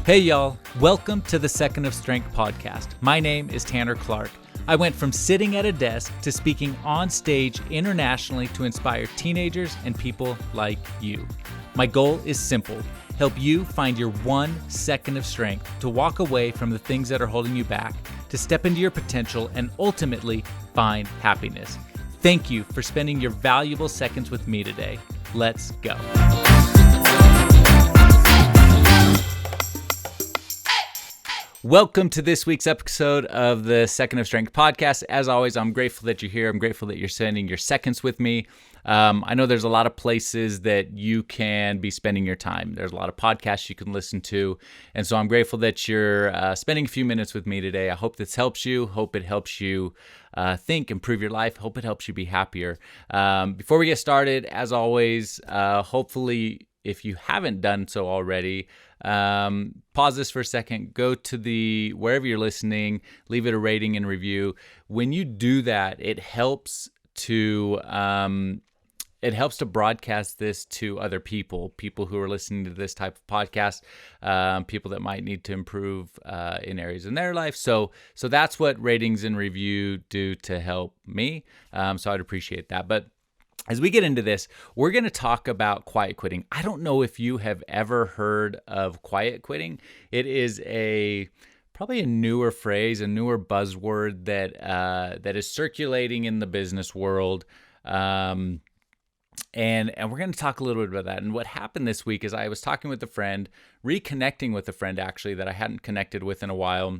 Hey y'all, welcome to the Second of Strength podcast. My name is Tanner Clark. I went from sitting at a desk to speaking on stage internationally to inspire teenagers and people like you. My goal is simple: help you find your 1 second of strength to walk away from the things that are holding you back, to step into your potential, and ultimately find happiness. Thank you for spending your valuable seconds with me today. Let's go. Welcome to this week's episode of the Second of Strength podcast. As always, I'm grateful that you're here. I'm grateful that you're spending your seconds with me. I know there's a lot of places that you can be spending your time. There's a lot of podcasts you can listen to. And so I'm grateful that you're spending a few minutes with me today. I hope this helps you. Hope it helps you think, improve your life. Hope it helps you be happier. Before we get started, as always, hopefully, if you haven't done so already, pause this for a second, go to wherever you're listening, leave it a rating and review. When you do that, it helps to broadcast this to other people who are listening to this type of podcast, people that might need to improve in areas in their life. So that's what ratings and review do to help me. So I'd appreciate that. But as we get into this, we're going to talk about quiet quitting. I don't know if you have ever heard of quiet quitting. It is probably a newer phrase, a newer buzzword that is circulating in the business world. And we're going to talk a little bit about that. And what happened this week is I was talking with a friend, reconnecting with a friend actually that I hadn't connected with in a while.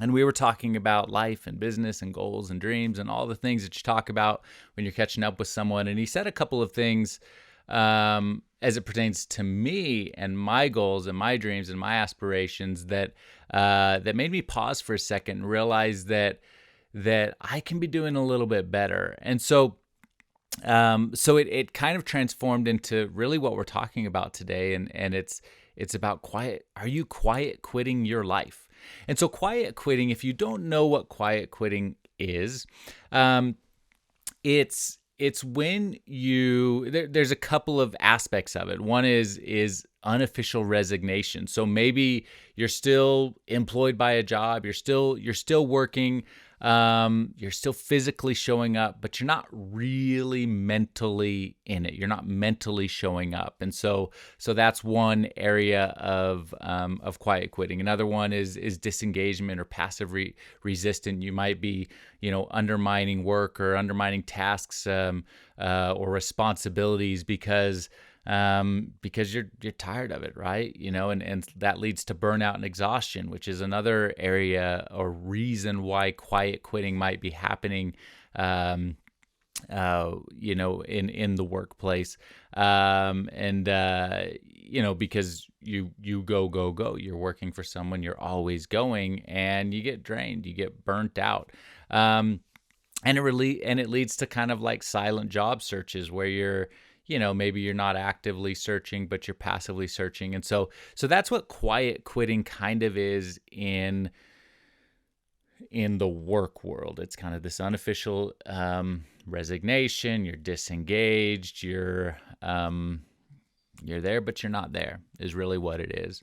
And we were talking about life and business and goals and dreams and all the things that you talk about when you're catching up with someone. And he said a couple of things as it pertains to me and my goals and my dreams and my aspirations that made me pause for a second and realize that I can be doing a little bit better. And so it kind of transformed into really what we're talking about today. And it's about quiet. Are you quiet quitting your life? And so quiet quitting, if you don't know what quiet quitting is, it's when there's a couple of aspects of it. One is unofficial resignation. So maybe you're still employed by a job, you're still working, you're still physically showing up, but you're not really mentally in it. You're not mentally showing up. And so that's one area of quiet quitting. Another one is disengagement or passive resistant. You might be, undermining work or undermining tasks or responsibilities because you're tired of it, right? And that leads to burnout and exhaustion, which is another area or reason why quiet quitting might be happening, in the workplace. Because you go, you're working for someone, you're always going, and you get drained, you get burnt out. And it leads to kind of like silent job searches where you're, maybe you're not actively searching, but you're passively searching. And so that's what quiet quitting kind of is in the work world. It's kind of this unofficial resignation. You're disengaged. You're there, but you're not there, is really what it is.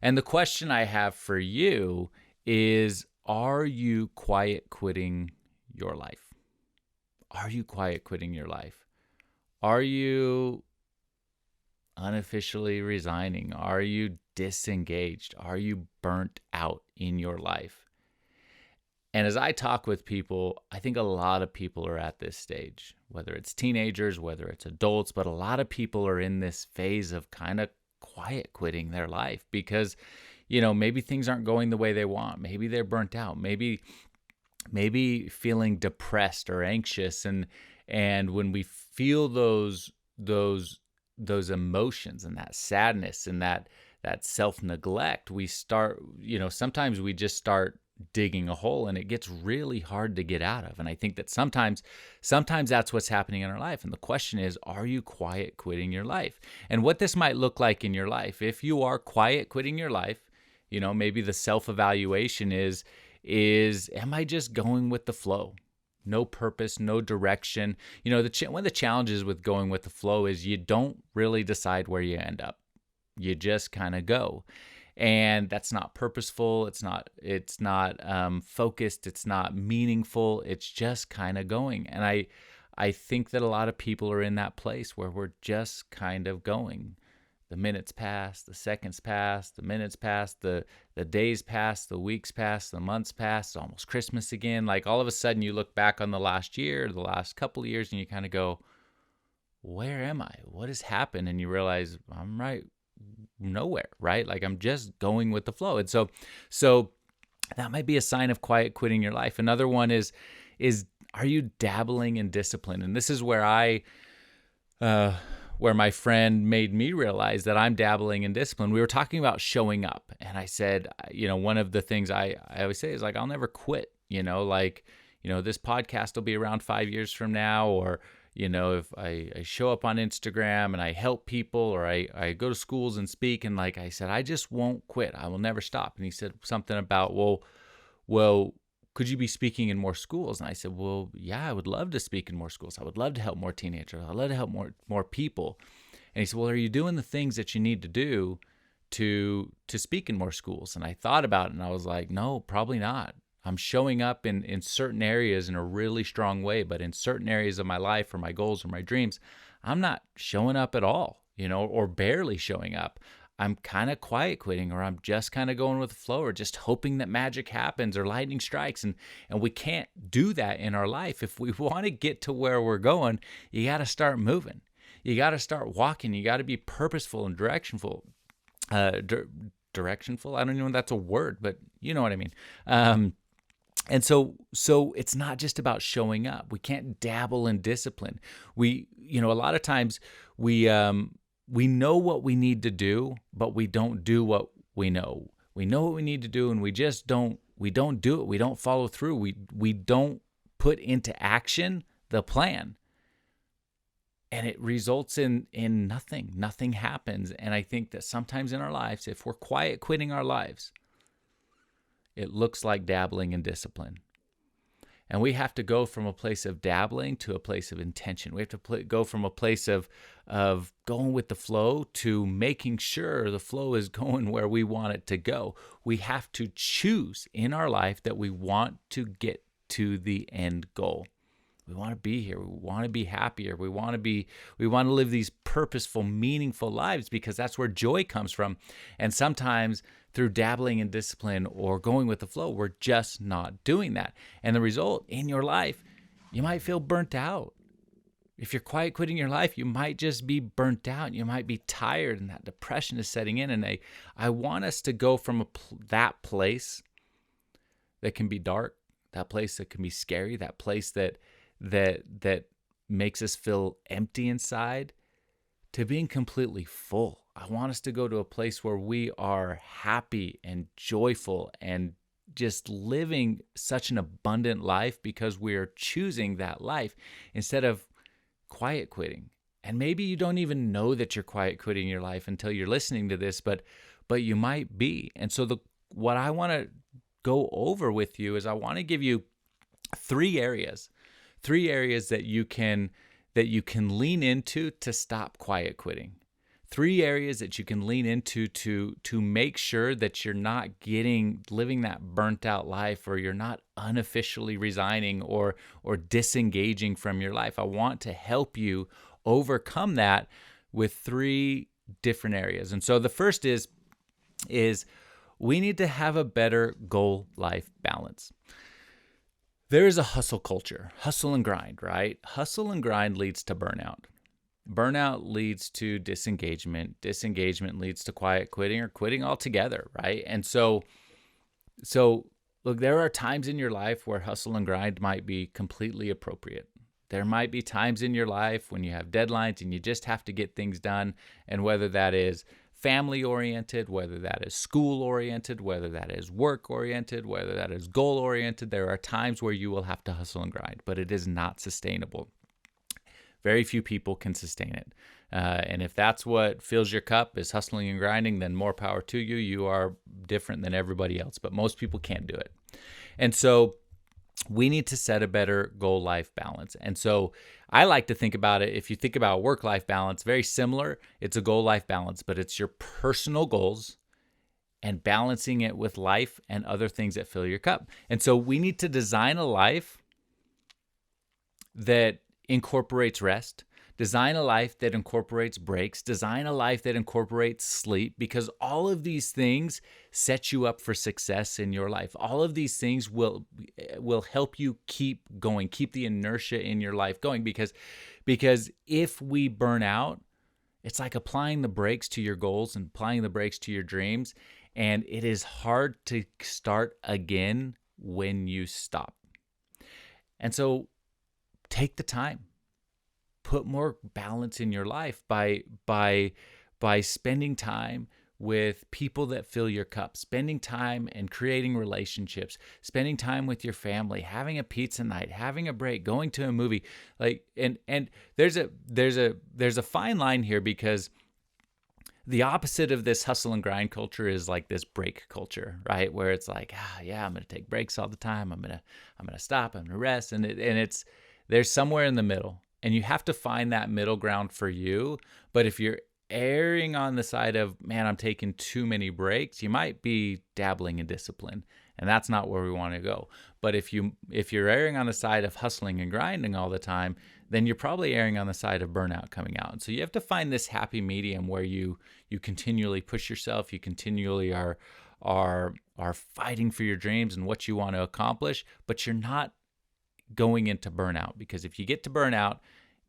And the question I have for you is, are you quiet quitting your life? Are you quiet quitting your life? Are you unofficially resigning? Are you disengaged? Are you burnt out in your life? And as I talk with people, I think a lot of people are at this stage, whether it's teenagers, whether it's adults, but a lot of people are in this phase of kind of quiet quitting their life because, maybe things aren't going the way they want. Maybe they're burnt out. Maybe feeling depressed or anxious. And when we feel those emotions and that sadness and that self-neglect, we start, sometimes we just start digging a hole and it gets really hard to get out of. And I think that sometimes that's what's happening in our life. And the question is, are you quiet quitting your life? And what this might look like in your life. If you are quiet quitting your life, maybe the self-evaluation is am I just going with the flow? No purpose, no direction. One of the challenges with going with the flow is you don't really decide where you end up. You just kind of go. And that's not purposeful. It's not focused. It's not meaningful. It's just kind of going. And I think that a lot of people are in that place where we're just kind of going. The minutes pass, the seconds pass, the minutes pass, the days pass, the weeks pass, the months pass. It's almost Christmas again. Like all of a sudden you look back on the last year, the last couple of years, and you kind of go, where am I? What has happened? And you realize I'm right nowhere, right? Like I'm just going with the flow. And so that might be a sign of quiet quitting your life. Another one is are you dabbling in discipline? And this is where where my friend made me realize that I'm dabbling in discipline. We were talking about showing up, and I said, one of the things I always say is like, I'll never quit, this podcast will be around 5 years from now, or, if I show up on Instagram and I help people, or I go to schools and speak, and like I said, I just won't quit. I will never stop. And he said something about, well, could you be speaking in more schools? And I said, well, yeah, I would love to speak in more schools. I would love to help more teenagers. I'd love to help more people. And he said, well, are you doing the things that you need to do to speak in more schools? And I thought about it, and I was like, no, probably not. I'm showing up in certain areas in a really strong way, but in certain areas of my life or my goals or my dreams, I'm not showing up at all, or barely showing up. I'm kind of quiet quitting, or I'm just kind of going with the flow, or just hoping that magic happens or lightning strikes. And we can't do that in our life. If we want to get to where we're going, you got to start moving. You got to start walking. You got to be purposeful and directionful. Directionful? I don't even know if that's a word, but you know what I mean. And so it's not just about showing up. We can't dabble in discipline. A lot of times we know what we need to do, but we don't do what we know. We know what we need to do, and we don't do it. We don't follow through. We don't put into action the plan. And it results in nothing. Nothing happens. And I think that sometimes in our lives, if we're quiet quitting our lives, it looks like dabbling in discipline. And we have to go from a place of dabbling to a place of intention. We have to go from a place of going with the flow to making sure the flow is going where we want it to go. We have to choose in our life that we want to get to the end goal. We want to be here. We want to be happier. We want to live these purposeful, meaningful lives, because that's where joy comes from. And sometimes through dabbling in discipline or going with the flow, we're just not doing that. And the result in your life, you might feel burnt out. If you're quiet quitting your life, you might just be burnt out. You might be tired, and that depression is setting in. And I want us to go from that place that can be dark, that place that can be scary, that place that makes us feel empty inside, to being completely full. I want us to go to a place where we are happy and joyful and just living such an abundant life because we are choosing that life instead of quiet quitting. And maybe you don't even know that you're quiet quitting your life until you're listening to this, but you might be. And so what I want to go over with you is I want to give you three areas that you can lean into to stop quiet quitting. 3 areas that you can lean into to make sure that you're not living that burnt out life, or you're not unofficially resigning or disengaging from your life. I want to help you overcome that with 3 different areas. And so the first is we need to have a better goal-life balance. There is a hustle culture, hustle and grind, right? Hustle and grind leads to burnout. Burnout leads to disengagement. Disengagement leads to quiet quitting or quitting altogether, right? And so look, there are times in your life where hustle and grind might be completely appropriate. There might be times in your life when you have deadlines and you just have to get things done, and whether that is family-oriented, whether that is school-oriented, whether that is work-oriented, whether that is goal-oriented, there are times where you will have to hustle and grind, but it is not sustainable. Very few people can sustain it. And if that's what fills your cup is hustling and grinding, then more power to you. You are different than everybody else, but most people can't do it. And so we need to set a better goal-life balance. And so I like to think about it, if you think about work-life balance, very similar. It's a goal-life balance, but it's your personal goals and balancing it with life and other things that fill your cup. And so we need to design a life that incorporates rest, design a life that incorporates breaks, design a life that incorporates sleep, because all of these things set you up for success in your life. All of these things will help you keep going, keep the inertia in your life going, because if we burn out, it's like applying the brakes to your goals and applying the brakes to your dreams, and it is hard to start again when you stop. And so take the time. Put more balance in your life by spending time with people that fill your cup, spending time and creating relationships, spending time with your family, having a pizza night, having a break, going to a movie. And there's a fine line here, because the opposite of this hustle and grind culture is like this break culture, right? Where it's like, yeah, I'm going to take breaks all the time. I'm going to stop, I'm going to rest. And there's somewhere in the middle. And you have to find that middle ground for you. But if you're erring on the side of, man, I'm taking too many breaks, you might be dabbling in discipline. And that's not where we want to go. But if you're erring on the side of hustling and grinding all the time, then you're probably erring on the side of burnout coming out. And so you have to find this happy medium where you continually push yourself, you continually are fighting for your dreams and what you want to accomplish, but you're not going into burnout. Because if you get to burnout,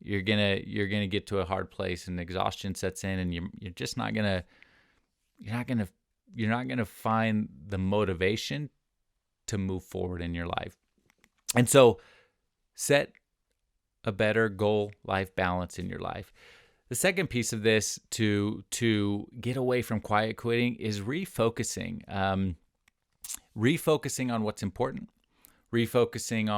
you're gonna get to a hard place and exhaustion sets in, and you're just not gonna find the motivation to move forward in your life. And so set a better goal-life balance in your life. The second piece of this to get away from quiet quitting is refocusing. Refocusing on what's important. Refocusing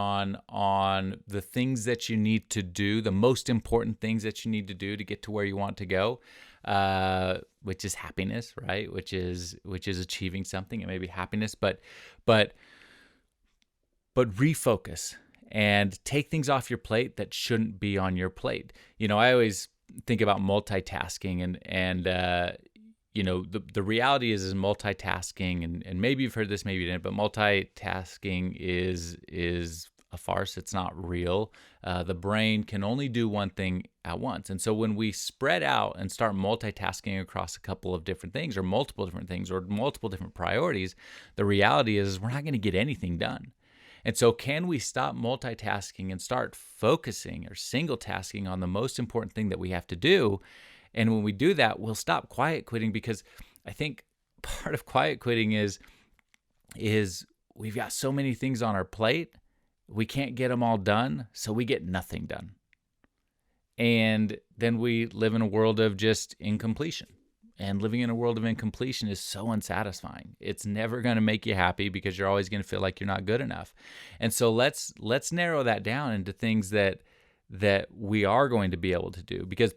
on the things that you need to do, the most important things that you need to do to get to where you want to go, which is happiness, right? Which is achieving something. It may be happiness, but refocus and take things off your plate that shouldn't be on your plate. I always think about multitasking, and the reality is multitasking, and maybe you've heard this, maybe you didn't, but multitasking is a farce. It's not real. The brain can only do one thing at once. And so when we spread out and start multitasking across a couple of different things, or multiple different things, or multiple different priorities, the reality is we're not going to get anything done. And so can we stop multitasking and start focusing or single tasking on the most important thing that we have to do? And when we do that, we'll stop quiet quitting, because I think part of quiet quitting is we've got so many things on our plate, we can't get them all done, so we get nothing done. And then we live in a world of just incompletion. And living in a world of incompletion is so unsatisfying. It's never going to make you happy, because you're always going to feel like you're not good enough. And so let's narrow that down into things that we are going to be able to do. Because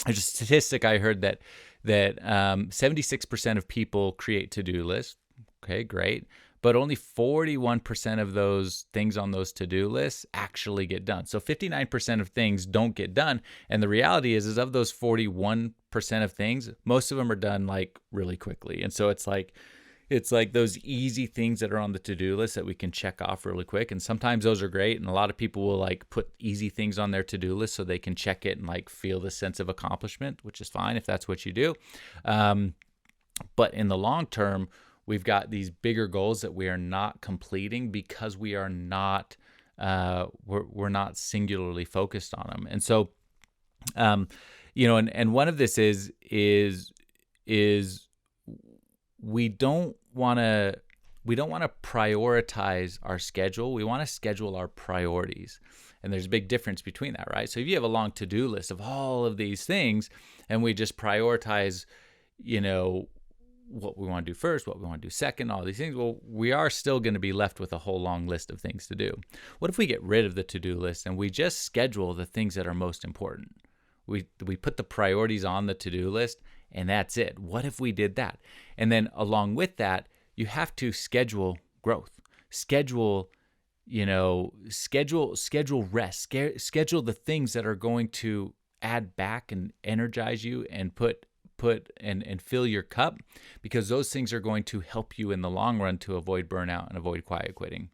there's a statistic I heard that 76% of people create to-do lists. Okay, great. But only 41% of those things on those to-do lists actually get done. So 59% of things don't get done. And the reality is of those 41% of things, most of them are done like really quickly. And so it's like those easy things that are on the to-do list that we can check off really quick. And sometimes those are great. And a lot of people will like put easy things on their to-do list so they can check it and like feel the sense of accomplishment, which is fine if that's what you do. But in the long term, we've got these bigger goals that we are not completing because we are not we're not singularly focused on them. And so and one of this is we don't want to prioritize our schedule. We want to schedule our priorities. And there's a big difference between that, right? So if you have a long to-do list of all of these things and we just prioritize, what we want to do first, what we want to do second, all these things, well, we are still going to be left with a whole long list of things to do. What if we get rid of the to-do list and we just schedule the things that are most important? We put the priorities on the to-do list and that's it. What if we did that? And then along with that, you have to schedule growth, schedule rest, schedule the things that are going to add back and energize you and put put and fill your cup, because those things are going to help you in the long run to avoid burnout and avoid quiet quitting.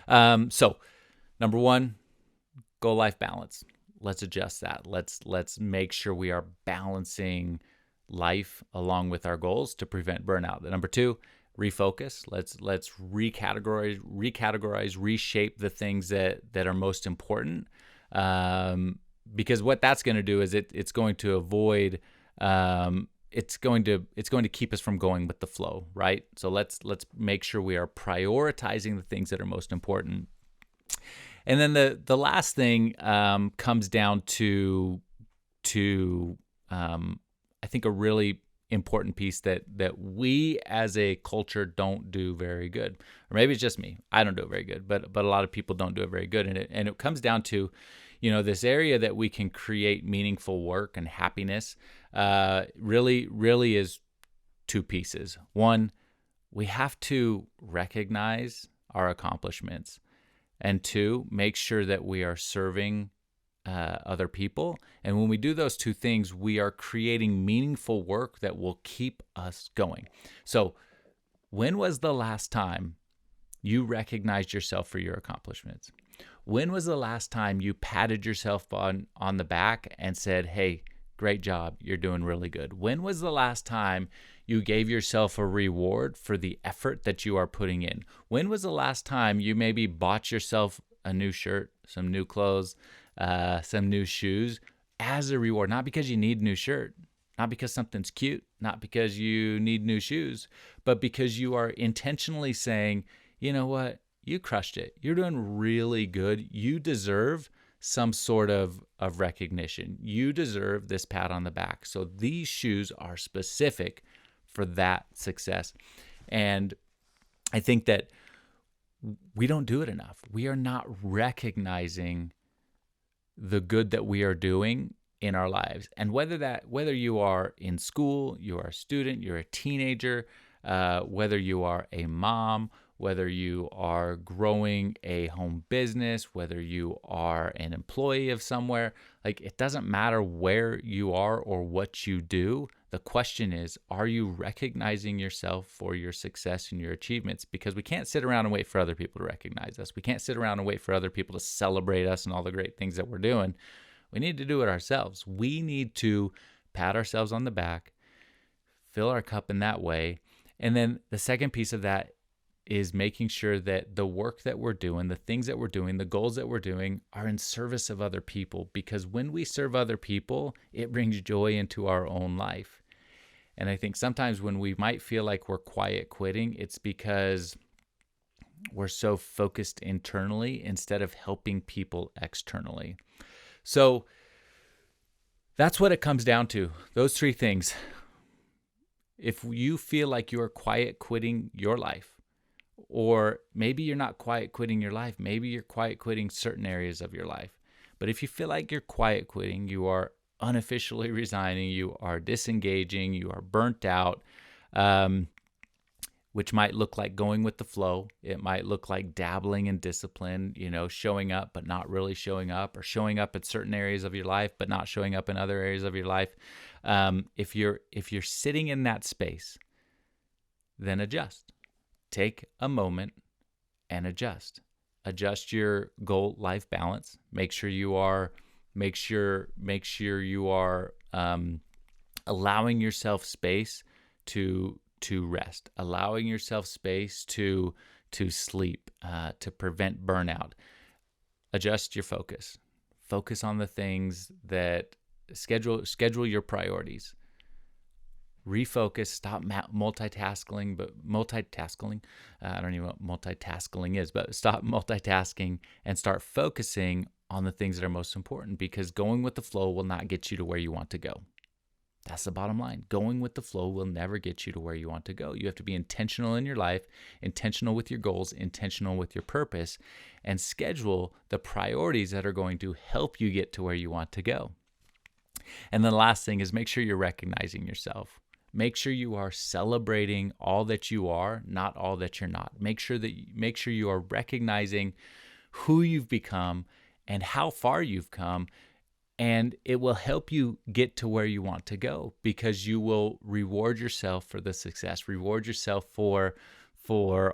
So number one, goal-life balance. Let's adjust that. Let's make sure we are balancing life along with our goals to prevent burnout. Number two, refocus. Let's recategorize, reshape the things that are most important. Because what that's going to do is it's going to avoid it's going to keep us from going with the flow, right? So let's make sure we are prioritizing the things that are most important. And then the last thing comes down to I think a really important piece that we as a culture don't do very good, or maybe it's just me. I don't do it very good, but a lot of people don't do it very good. And it comes down to, this area that we can create meaningful work and happiness. Really is two pieces. One, we have to recognize our accomplishments, and two, make sure that we are serving other people. And when we do those two things, we are creating meaningful work that will keep us going. So when was the last time you recognized yourself for your accomplishments? When was the last time you patted yourself on the back and said, hey, great job, you're doing really good? When was the last time you gave yourself a reward for the effort that you are putting in? When was the last time you maybe bought yourself a new shirt, some new clothes, some new shoes as a reward? Not because you need a new shirt, not because something's cute, not because you need new shoes, but because you are intentionally saying, you know what, you crushed it. You're doing really good. You deserve some sort of recognition. You deserve this pat on the back. So these shoes are specific for that success. And I think that we don't do it enough. We are not recognizing the good that we are doing in our lives. And whether you are in school, you are a student, you're a teenager, whether you are a mom, whether you are growing a home business, whether you are an employee of somewhere, like, it doesn't matter where you are or what you do. The question is, are you recognizing yourself for your success and your achievements? Because we can't sit around and wait for other people to recognize us. We can't sit around and wait for other people to celebrate us and all the great things that we're doing. We need to do it ourselves. We need to pat ourselves on the back, fill our cup in that way. And then the second piece of that is making sure that the work that we're doing, the things that we're doing, the goals that we're doing are in service of other people. Because when we serve other people, it brings joy into our own life. And I think sometimes when we might feel like we're quiet quitting, it's because we're so focused internally instead of helping people externally. So that's what it comes down to, those three things. If you feel like you are quiet quitting your life, or maybe you're not quiet quitting your life, maybe you're quiet quitting certain areas of your life. But if you feel like you're quiet quitting, you are unofficially resigning, you are disengaging, you are burnt out, which might look like going with the flow. It might look like dabbling in discipline, showing up but not really showing up, or showing up at certain areas of your life but not showing up in other areas of your life. If you're sitting in that space, then adjust. Take a moment and adjust. Adjust your goal-life balance. Make sure you are allowing yourself space to rest, allowing yourself space to sleep, to prevent burnout. Adjust your focus. Focus on the things that schedule your priorities. Refocus, stop multitasking, I don't even know what multitasking is, but stop multitasking and start focusing on the things that are most important, because going with the flow will not get you to where you want to go. That's the bottom line. Going with the flow will never get you to where you want to go. You have to be intentional in your life, intentional with your goals, intentional with your purpose, and schedule the priorities that are going to help you get to where you want to go. And then the last thing is, make sure you're recognizing yourself. Make sure you are celebrating all that you are, not all that you're not. Make sure you are recognizing who you've become and how far you've come, And it will help you get to where you want to go, because you will reward yourself for the success, reward yourself for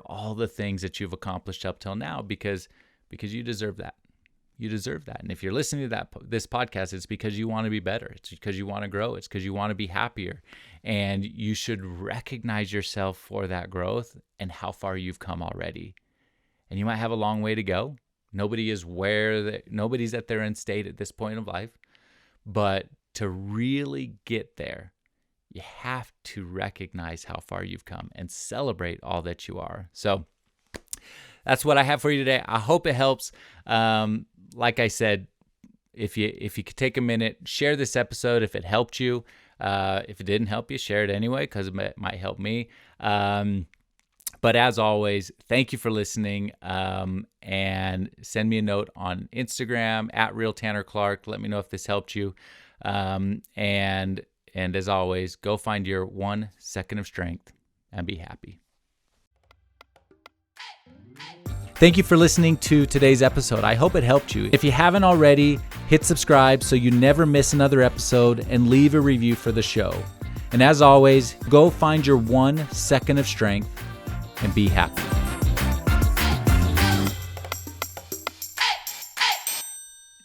all the things that you've accomplished up till now, because you deserve that. You deserve that. And if you're listening to this podcast, it's because you want to be better. It's because you want to grow. It's because you want to be happier. And you should recognize yourself for that growth and how far you've come already. And you might have a long way to go. Nobody's at their end state at this point of life. But to really get there, you have to recognize how far you've come and celebrate all that you are. So that's what I have for you today. I hope it helps. Like I said, if you could take a minute, share this episode if it helped you. If it didn't help you, share it anyway, because it might help me. But as always, thank you for listening, and send me a note on Instagram @RealTannerClark. Let me know if this helped you. And as always, go find your 1 second of strength and be happy. Thank you for listening to today's episode. I hope it helped you. If you haven't already, hit subscribe so you never miss another episode, and leave a review for the show. And as always, go find your 1 second of strength and be happy.